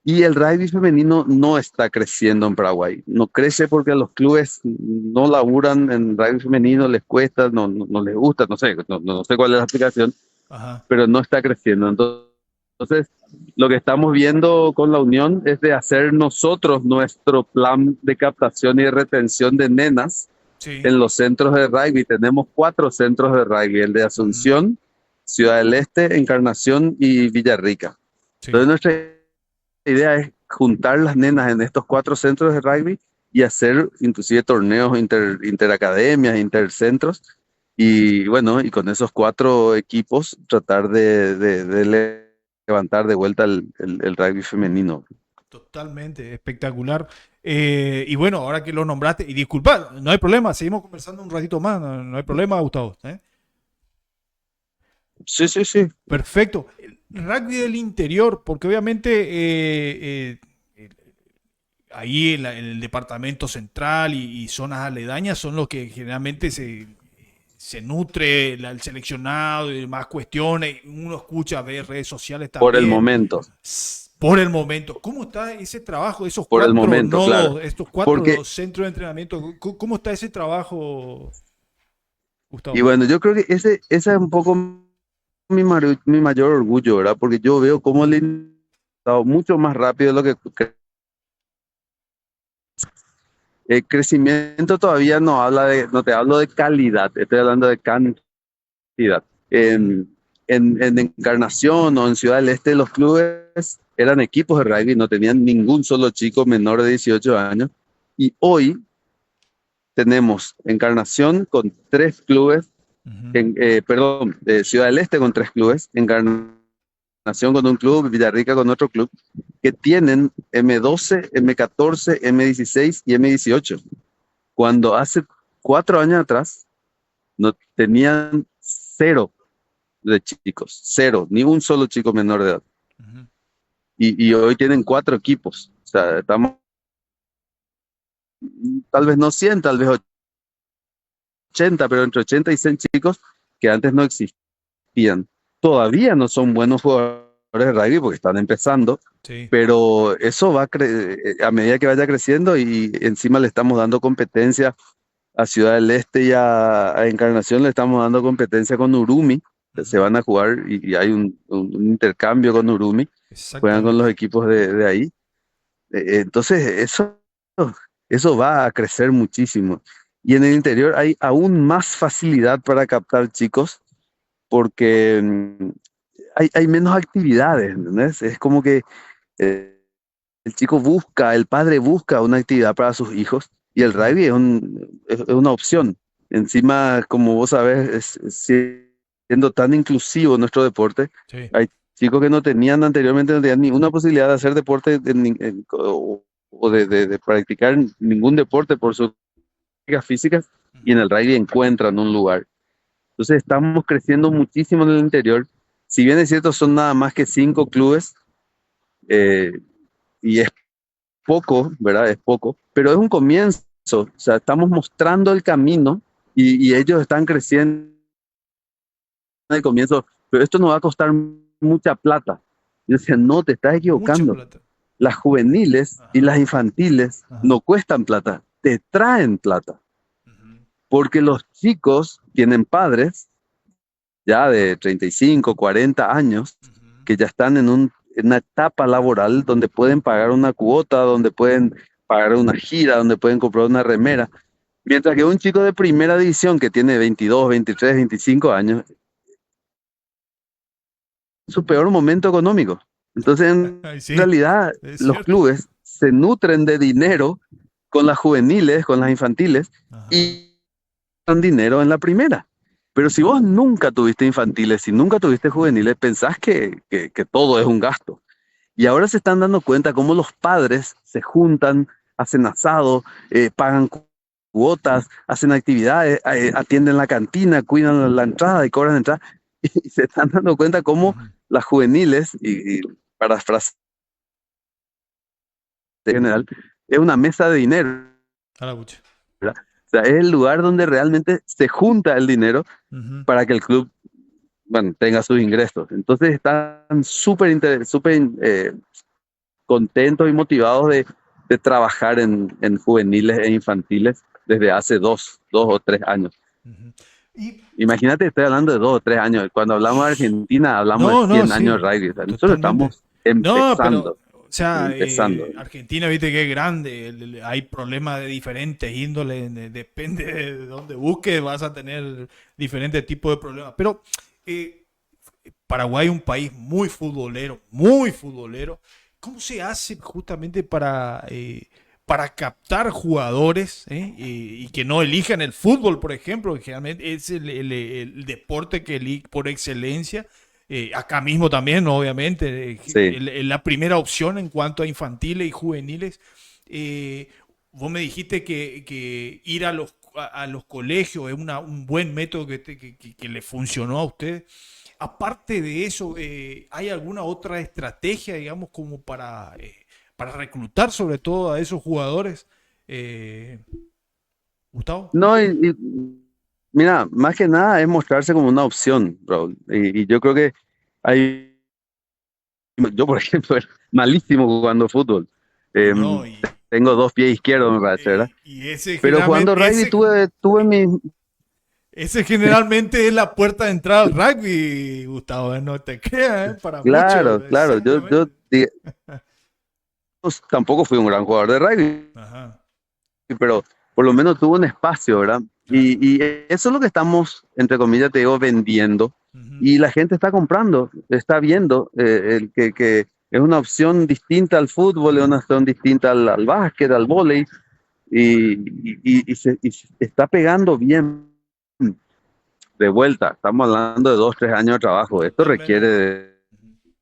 Y el rugby femenino no está creciendo en Paraguay. No crece porque los clubes no laburan en rugby femenino, les cuesta, no les gusta, no sé, no sé cuál es la explicación, Ajá. pero no está creciendo. Entonces, lo que estamos viendo con la Unión es de hacer nosotros nuestro plan de captación y de retención de nenas Sí. en los centros de rugby. Tenemos 4 centros de rugby: el de Ujú. Asunción, Ciudad del Este, Encarnación y Villarrica. Sí. Entonces nuestra idea es juntar las nenas en estos 4 centros de rugby y hacer inclusive torneos interacademias, intercentros, y bueno, y con esos 4 equipos tratar de levantar de vuelta el rugby femenino. Totalmente, espectacular. Y bueno, ahora que lo nombraste, y disculpa, no hay problema, seguimos conversando un ratito más, no hay problema, Gustavo. ¿Eh? Sí, sí, sí. Perfecto. El rugby del interior, porque obviamente ahí en el departamento central y zonas aledañas son los que generalmente se nutre el seleccionado y demás cuestiones. Uno escucha, ve redes sociales Por el también. momento. Por el momento, ¿cómo está ese trabajo, esos por el cuatro momento, claro. nodos, estos cuatro Porque, centros de entrenamiento? ¿Cómo está ese trabajo, y Gustavo? bueno, yo creo que ese es un poco mi mayor orgullo, ¿verdad? Porque yo veo cómo le han dado mucho más rápido de lo que el crecimiento todavía no habla no te hablo de calidad, estoy hablando de cantidad. Ujú, En Encarnación o en Ciudad del Este, los clubes eran equipos de rugby, no tenían ningún solo chico menor de 18 años. Y hoy tenemos Encarnación con 3 clubes, ujú. perdón, Ciudad del Este con 3 clubes, Encarnación con un club, Villarrica con otro club, que tienen M12, M14, M16 y M18. Cuando hace 4 años atrás no tenían cero de chicos, cero, ni un solo chico menor de edad. Ujú. Y hoy tienen 4 equipos. O sea, estamos tal vez no 100, tal vez 80, pero entre 80 y 100 chicos que antes no existían. Todavía no son buenos jugadores de rugby porque están empezando, Sí, pero eso va a medida que vaya creciendo y encima le estamos dando competencia a Ciudad del Este y a Encarnación, le estamos dando competencia con Urumi, que se ujú. van a jugar y hay un intercambio con Urumi, juegan con los Exactamente. equipos de ahí. Entonces, eso va a crecer muchísimo. Y en el interior hay aún más facilidad para captar chicos porque hay menos actividades, ¿entendés? Es como que eh, el chico busca, el padre busca una actividad para sus hijos y el Ujú. rugby es una opción. Encima, como vos sabés, siendo tan inclusivo nuestro deporte, Sí. hay chicos que no tenían anteriormente, no tenían ni una posibilidad de hacer deporte o de practicar ningún deporte por sus características físicas y en Ujú. el rugby encuentran un lugar. Entonces estamos creciendo muchísimo en el interior. Si bien es cierto, son nada más que 5 clubes, eh, y es poco, ¿verdad? Es poco, pero es un comienzo. O sea, estamos mostrando el camino y ellos están creciendo en el comienzo, pero esto nos va a costar mucha plata. Yo decía, no, te estás Mucha equivocando. plata. Las juveniles y Ajá, las infantiles ajá. no cuestan plata, te traen plata, Ujú, porque los chicos tienen padres ya de 35, 40 años ujú. que ya están en una etapa laboral donde pueden pagar una cuota, donde pueden pagar una gira, donde pueden comprar una remera. Mientras que un chico de primera división que tiene 22, 23, 25 años, es su peor momento económico. Entonces, en Ay, sí, realidad, es los cierto. clubes se nutren de dinero con las juveniles, con las infantiles, Ajá. y dan dinero en la primera. Pero si vos nunca tuviste infantiles, si nunca tuviste juveniles, pensás que todo es un gasto. Y ahora se están dando cuenta cómo los padres se juntan, hacen asado, pagan cuotas, hacen actividades, atienden la cantina, cuidan la entrada y cobran la entrada. Y se están dando cuenta cómo Ujú. las juveniles, y para frase general, es una mesa de dinero, A la pucha. ¿verdad? O sea, es el lugar donde realmente se junta el dinero Ujú. para que el club, bueno, tenga sus ingresos. Entonces están súper contentos y motivados de trabajar en juveniles e infantiles desde hace 2 o 3 años. Ujú. Y Imagínate, estoy hablando de 2 o 3 años. Cuando hablamos de Argentina, hablamos de no, no, 100 años sí, de rugby. O sea, nosotros totalmente. estamos No, pero, empezando, o sea, empezando. Argentina, viste que es grande, hay problemas de diferentes índoles, depende de dónde busques, vas a tener diferentes tipos de problemas. Pero eh, Paraguay es un país muy futbolero, muy futbolero. ¿Cómo se hace justamente para captar jugadores y que no elijan el fútbol, por ejemplo, que generalmente es el deporte que por excelencia? Acá mismo también, ¿no? Obviamente, Sí. la primera opción en cuanto a infantiles y juveniles. Eh, Vos me dijiste que ir a los colegios es un buen método que le funcionó a usted. Aparte de eso, ¿hay alguna otra estrategia, digamos, como para reclutar sobre todo a esos jugadores? Eh, Gustavo. No, mira, más que nada es mostrarse como una opción, bro. Y yo creo que hay Yo, por ejemplo, era malísimo jugando fútbol. Y Em, no, tengo dos pies izquierdos, me parece, ¿verdad? y ese Pero jugando generalmente, rugby tuve mi... ese generalmente es la puerta de entrada al rugby, Gustavo, no te creas, ¿eh? Para muchos, Claro, claro, exactamente. pues, tampoco fui un gran jugador de rugby, Ajá, pero por lo menos tuve un espacio, ¿verdad? claro. Y eso es lo que estamos, entre comillas, te digo, vendiendo. Ujú, Y la gente está comprando, está viendo que es una opción distinta al fútbol, es una opción distinta al básquet, al vóley, y se está pegando bien de vuelta. Estamos hablando de 2, 3 años de trabajo. Esto requiere totalmente. de Ujú,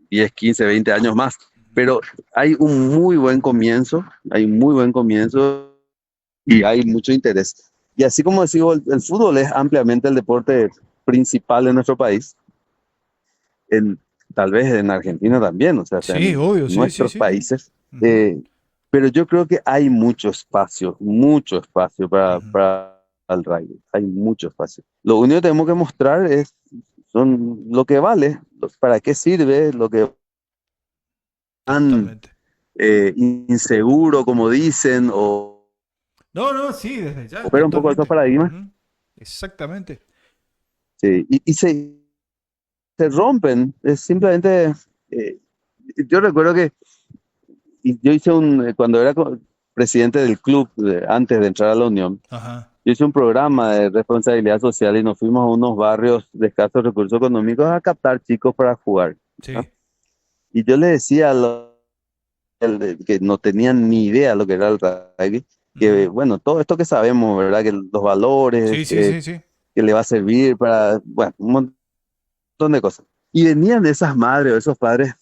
10, 15, 20 años más. ujú, Pero hay un muy buen comienzo, hay un muy buen comienzo y hay mucho interés. Y así como decimos, el fútbol es ampliamente el deporte principal en nuestro país, en, tal vez en Argentina también, o sea, sí, en obvio, sí, sí, nuestros sí, sí. países. Ujú, eh, pero yo creo que hay mucho espacio ujú, para el rugby, hay mucho espacio. Lo único que tenemos que mostrar son lo que vale, para qué sirve, lo que tan totalmente. inseguro, como dicen, No, no, sí, desde o ya, ver un poco esos totalmente. paradigmas. Ujú, exactamente. Sí, se rompen, es simplemente, eh, yo recuerdo que yo hice cuando era presidente del club, antes de entrar a la Unión, Ajá, yo hice un programa de responsabilidad social y nos fuimos a unos barrios de escasos recursos económicos a captar chicos para jugar, ¿no? sí. Y yo le decía a que no tenían ni idea lo que era el rugby, que Ujú, bueno, todo esto que sabemos, ¿verdad? Que los valores, sí, sí, sí, sí. que le va a servir para, bueno, un montón de cosas. Y venían esas madres o esos padres,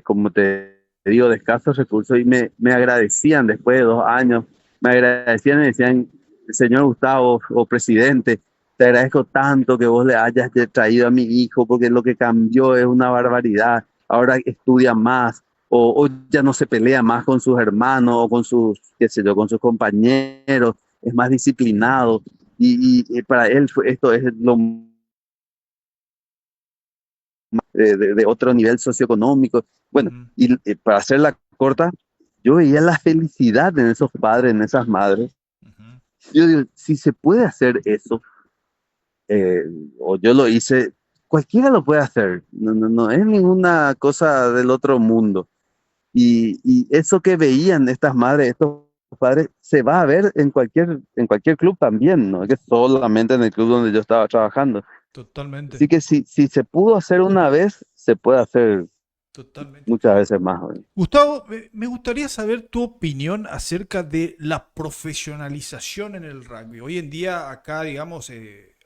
como te digo, de escasos recursos y me Sí. agradecían después de 2 años, me agradecían y me decían, señor Gustavo o presidente, te agradezco tanto que vos le hayas traído a mi hijo porque lo que cambió es una barbaridad. Ahora estudia más o ya no se pelea más con sus hermanos o con sus, qué sé yo, con sus compañeros, es más disciplinado y para él esto es lo de otro nivel socioeconómico. Bueno, Ujú, y para hacerla corta, yo veía la felicidad en esos padres, en esas madres. ujú. Yo digo, si se puede hacer eso, eh, o yo lo hice, cualquiera lo puede hacer. No, no, no es ninguna cosa del otro mundo. Y eso que veían estas madres, estos padres, se va a ver en cualquier club también, no es que solamente en el club donde yo estaba trabajando. Totalmente, Así que si se pudo hacer una vez, se puede hacer totalmente. muchas veces más. ¿Verdad? Gustavo, me gustaría saber tu opinión acerca de la profesionalización en el rugby. Hoy en día acá, digamos,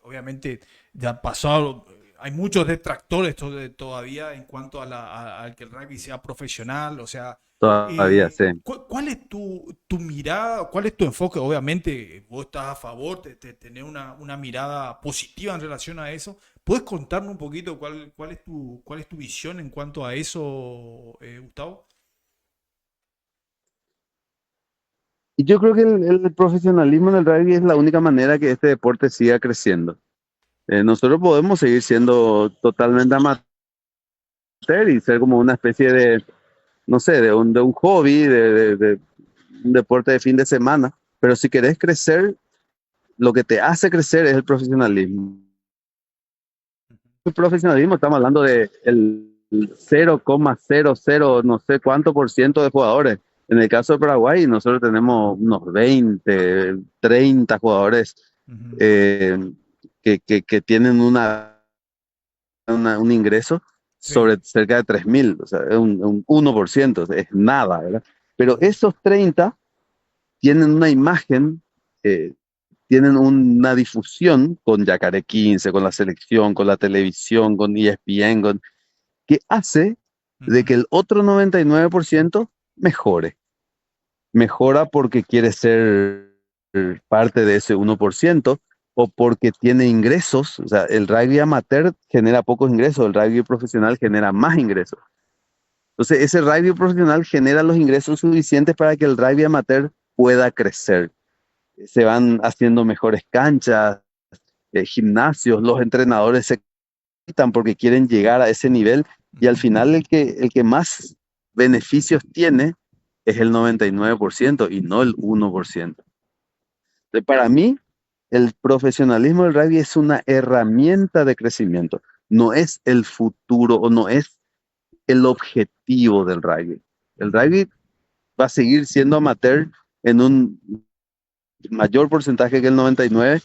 obviamente ya ha pasado, hay muchos detractores todavía en cuanto a al que el rugby sea profesional. O sea, Todavía, sí. ¿cuál es tu mirada? ¿Cuál es tu enfoque? Obviamente vos estás a favor de tener una mirada positiva en relación a eso. ¿Puedes contarme un poquito cuál es tu visión en cuanto a eso, Gustavo? Y yo creo que el profesionalismo en el rugby es la única manera que este deporte siga creciendo. Nosotros podemos seguir siendo totalmente amateur y ser como una especie de, no sé, de un hobby, de un deporte de fin de semana, pero si querés crecer, lo que te hace crecer es el profesionalismo. El profesionalismo, estamos hablando de el 0,00 no sé cuánto por ciento de jugadores. En el caso de Paraguay, nosotros tenemos unos 20, 30 jugadores Ujú. eh, que tienen un ingreso Sí. sobre cerca de 3.000, o sea, es un 1%, es nada, ¿verdad? Pero Ujú. esos 30 tienen una imagen, eh, tienen una difusión con Yacaré 15, con la selección, con la televisión, con ESPN, que hace de Ujú. que el otro 99% mejore. Mejora porque quiere ser parte de ese 1% o porque tiene ingresos. O sea, el rugby amateur genera pocos ingresos, el rugby profesional genera más ingresos. Entonces, ese rugby profesional genera los ingresos suficientes para que el rugby amateur pueda crecer. Se van haciendo mejores canchas, gimnasios, los entrenadores se quitan porque quieren llegar a ese nivel Y al final el que más beneficios tiene es el 99% y no el 1%. Entonces, para mí, el profesionalismo del rugby es una herramienta de crecimiento, no es el futuro o no es el objetivo del rugby. El rugby va a seguir siendo amateur en un mayor porcentaje que el 99.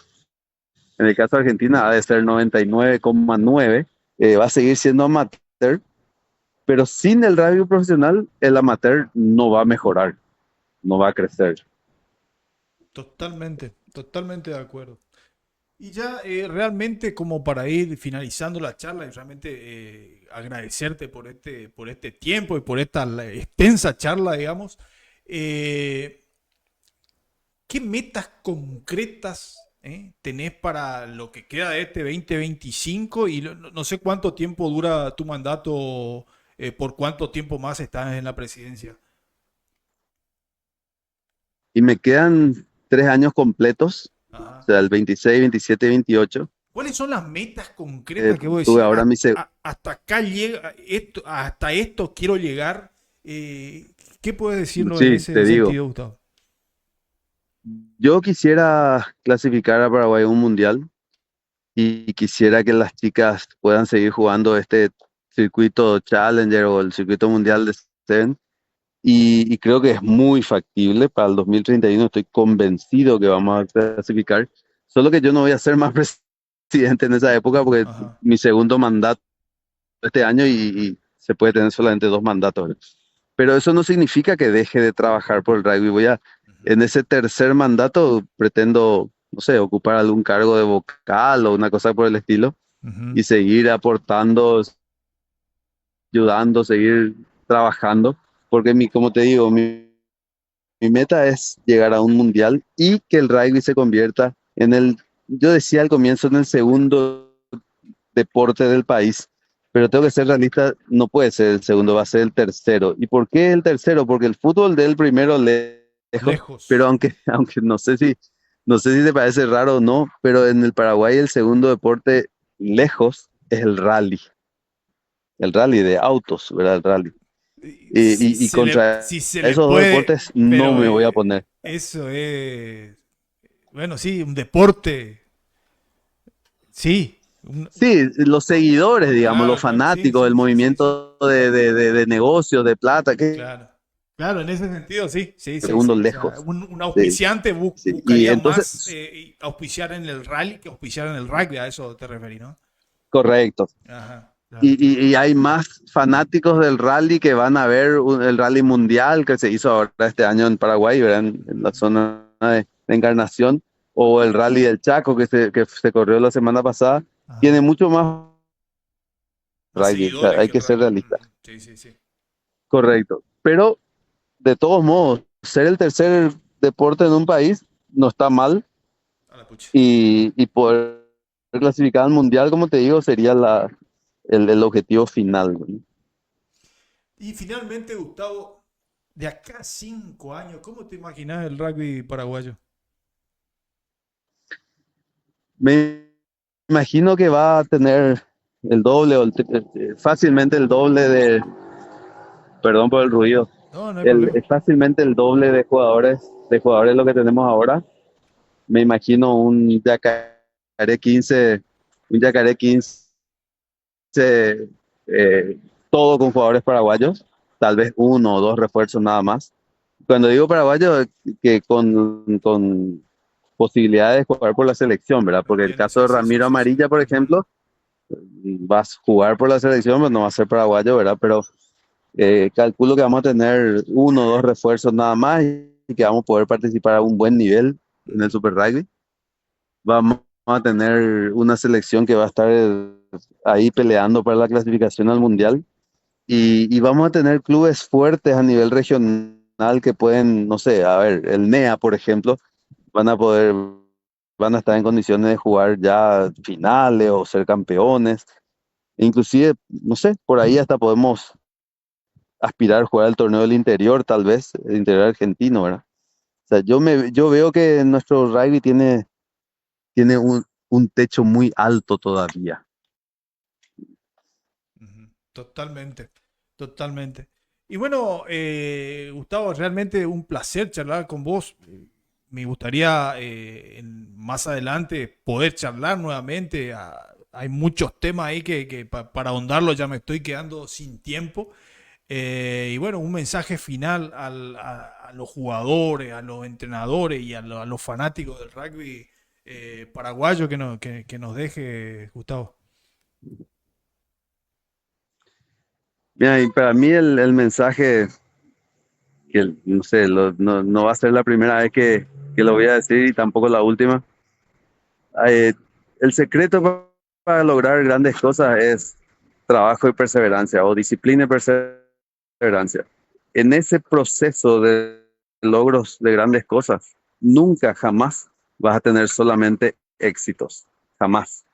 En el caso de Argentina ha de ser 99,9. Va a seguir siendo amateur, pero sin el rugby profesional, el amateur no va a mejorar, no va a crecer. Totalmente, totalmente de acuerdo. Y ya realmente como para ir finalizando la charla y realmente agradecerte por este tiempo y por esta extensa charla, digamos, eh, ¿qué metas concretas tenés para lo que queda de este 2025? Y no sé cuánto tiempo dura tu mandato, por cuánto tiempo más estás en la presidencia. Y me quedan 3 años completos, o Ajá. sea, el 26, 27 y 28. ¿Cuáles son las metas concretas que vos Tuve decís, ahora hasta acá llega, esto, hasta esto quiero llegar"? ¿Qué puedes decirnos en sí, ese te digo, sentido, Gustavo? yo quisiera clasificar a Paraguay a un mundial y quisiera que las chicas puedan seguir jugando este circuito Challenger o el circuito mundial de Seven. Y creo que es muy factible para el 2031. Estoy convencido que vamos a clasificar. Solo que yo no voy a ser más presidente en esa época porque Ajá. mi segundo mandato este año y se puede tener solamente 2 mandatos, ¿verdad? Pero eso no significa que deje de trabajar por el rugby. Ujú, En ese tercer mandato pretendo, no sé, ocupar algún cargo de vocal o una cosa por el estilo ujú. y seguir aportando, ayudando, seguir trabajando, porque como te digo, mi meta es llegar a un mundial y que el rugby se convierta yo decía al comienzo, en el segundo deporte del país, pero tengo que ser realista, no puede ser el segundo, va a ser el tercero. ¿Y por qué el tercero? Porque el fútbol del primero lejos, pero Lejos. aunque no sé si te parece raro o no, pero en el Paraguay el segundo deporte lejos es el rally de autos, ¿verdad? El rally. Y contra Si se le esos dos puede, deportes no pero me voy a poner. eso es, bueno, sí, un deporte, sí, Sí, los seguidores, digamos, los claro, claro, sí, fanáticos del sí, sí, sí, sí, movimiento de negocios, de plata, que claro. Claro, en ese sentido, sí, sí, sí, segundo sí. O sea, lejos. un Sí, auspiciante sí. Y buscaría más entonces, auspiciar en el rally que auspiciar en el rugby, a eso te referí, ¿no? correcto. Ajá, claro, Y, claro. y hay más fanáticos del rally que van a ver el rally mundial que se hizo ahora este año en Paraguay, ¿verdad? En la zona de Encarnación, o el rally del Chaco que se corrió la semana pasada. Tiene Ajá. mucho más Más rugby, o sea, seguidores hay que el que ser rugby. realistas. Ujú, sí, sí, sí. Correcto. Pero de todos modos, ser el tercer deporte en un país no está mal A la pucha. y poder clasificar al mundial, como te digo, sería el objetivo final, ¿no? Y finalmente, Gustavo, de acá a 5 años, ¿cómo te imaginas el rugby paraguayo? Me imagino que va a tener el doble fácilmente el doble perdón por el ruido, No, no hay problema. fácilmente el doble de jugadores lo que tenemos ahora. Me imagino un Yacaré 15 eh, todo con jugadores paraguayos, tal vez uno o dos refuerzos nada más. Cuando digo paraguayo, que con posibilidades de jugar por la selección, ¿verdad? Porque el Entiendo, caso sí, de sí, sí, Ramiro sí, sí. Amarilla, por Ujú. ejemplo, vas a jugar por la selección, pero no va a ser paraguayo, ¿verdad? Pero calculo que vamos a tener uno o dos refuerzos nada más y que vamos a poder participar a un buen nivel en el Ujú. Super Rugby. Vamos a tener una selección que va a estar ahí peleando para la clasificación al Mundial y vamos a tener clubes fuertes a nivel regional que pueden, no sé, a ver, el NEA, por ejemplo, van a poder, van a estar en condiciones de jugar ya finales o ser campeones. Inclusive, no sé, por ahí hasta podemos aspirar a jugar el torneo del interior, tal vez, el interior argentino, ¿verdad? O sea, yo veo que nuestro rugby tiene un techo muy alto todavía. Ujú. Totalmente, totalmente. Y bueno, Gustavo, realmente un placer charlar con vos. Me gustaría más adelante poder charlar nuevamente. Hay muchos temas ahí para ahondarlo ya me estoy quedando sin tiempo. Y bueno, un mensaje final a los jugadores, a los entrenadores y a los fanáticos del rugby paraguayo que nos deje, Gustavo. Mira, y para mí el mensaje, que no sé, no va a ser la primera vez que lo voy a decir y tampoco la última. Eh, el secreto para lograr grandes cosas es trabajo y perseverancia, o disciplina y perseverancia. En ese proceso de logros de grandes cosas, nunca, jamás vas a tener solamente éxitos, jamás.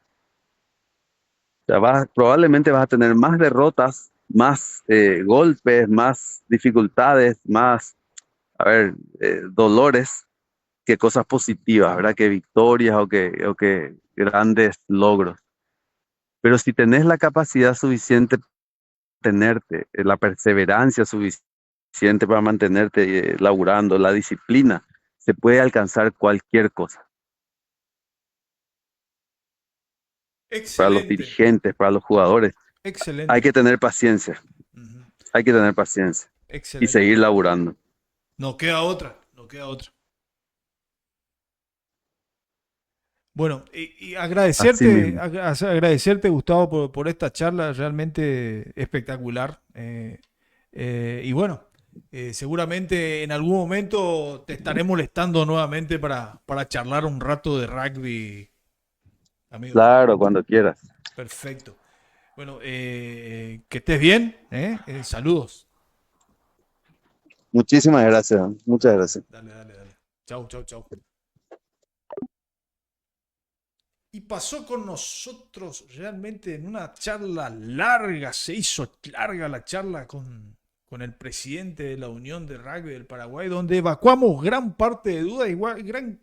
O sea, probablemente vas a tener más derrotas, más golpes, más dificultades, más, dolores, que cosas positivas, ¿verdad? Que victorias o que grandes logros. Pero si tenés la capacidad suficiente para tenerte, la perseverancia suficiente para mantenerte laburando, la disciplina, se puede alcanzar cualquier cosa. Para los Excelente, dirigentes, para los jugadores, hay excelente. que tener paciencia, Ujú. hay que tener paciencia y Excelente. seguir laburando. No queda otra, no queda otra. Bueno, y Así agradecerte, mismo. agradecerte, Gustavo, por esta charla realmente espectacular. Y bueno, seguramente en algún momento te estaré molestando nuevamente para charlar un rato de rugby, amigo. Claro, cuando quieras. Perfecto. Bueno, que estés bien, ¿eh? Saludos. Muchísimas gracias. Muchas gracias. Dale, dale, dale. Chau, chau, chau. Y pasó con nosotros realmente en una charla larga, se hizo larga la charla con el presidente de la Unión de Rugby del Paraguay, donde evacuamos gran parte de dudas, igual,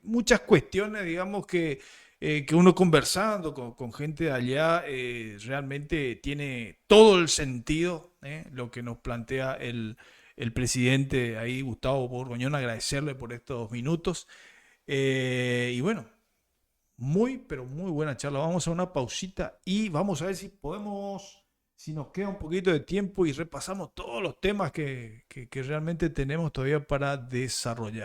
muchas cuestiones, digamos, que uno conversando con gente de allá, realmente tiene todo el sentido, lo que nos plantea el presidente ahí, Gustavo Borgoñón, agradecerle por estos minutos. Y bueno, muy, pero muy buena charla. Vamos a una pausita y vamos a ver si podemos, si nos queda un poquito de tiempo y repasamos todos los temas que realmente tenemos todavía para desarrollar.